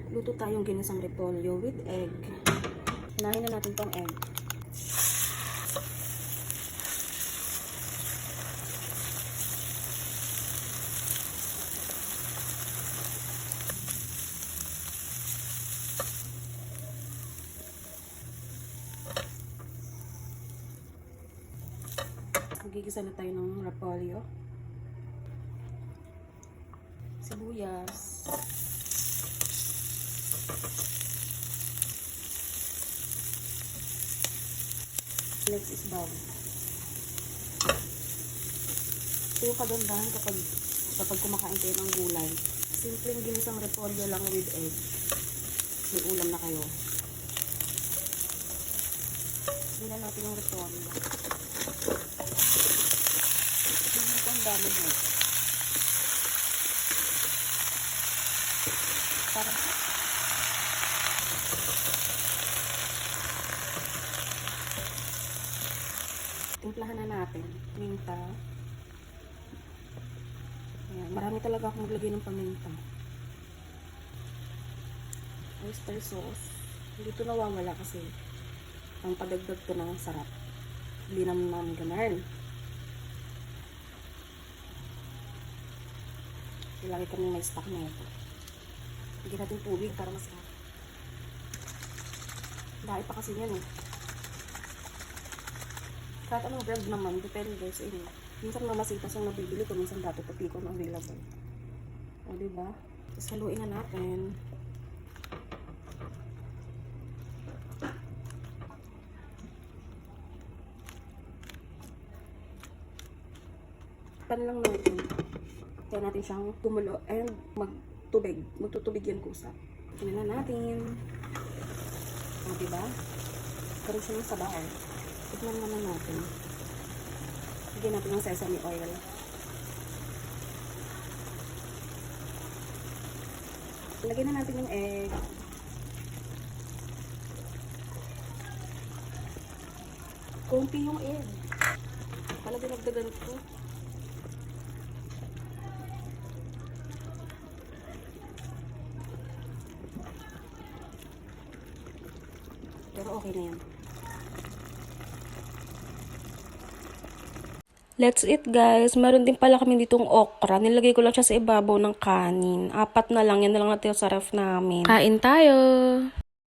Luto tayong ginisang repolyo with egg. Hinahin na natin tong egg. Magigisa na tayo ng repolyo. Sibuyas. Next is bawang. Ito yung kagandahan kapag kumakain kayo ng gulay. Simpleng ginisang repolyo lang with egg. May ulam na kayo. Hindi na natin yung repolyo. Hindi ko ang dami mo. Para timplahan na natin. Minta. Ayan. Marami talaga akong maglagay ng paminta. Oyster sauce. Hindi ito nawawala kasi ang padagdag ko ng sarap. Hindi naman ganun. Ilagay kami may stock na ito. Bigyan natin tubig para masarap. Dahil pa kasi yan eh. Kahit anong brand naman, depende sa inyo. Minsan mamasitas ang nabibili ko, minsan dati Topicon ang available. O, diba? Tapos haluin na natin. Pan lang natin. Kaya natin siyang tumulo and magtubig. Magtutubig yan kusa. Tingnan na natin. O, diba? Karoon siya ng sabaw. Tignan naman natin. Bigyan natin ng sesame oil. Lagyan na natin yung egg. Konti yung egg. Pala dinagdagan ko. Pero okay na yan. Let's eat guys. Meron din pala kami ditong okra. Nilagay ko lang siya sa ibabaw ng kanin. 4 na lang. Yan na lang natin sa ref namin. Kain tayo!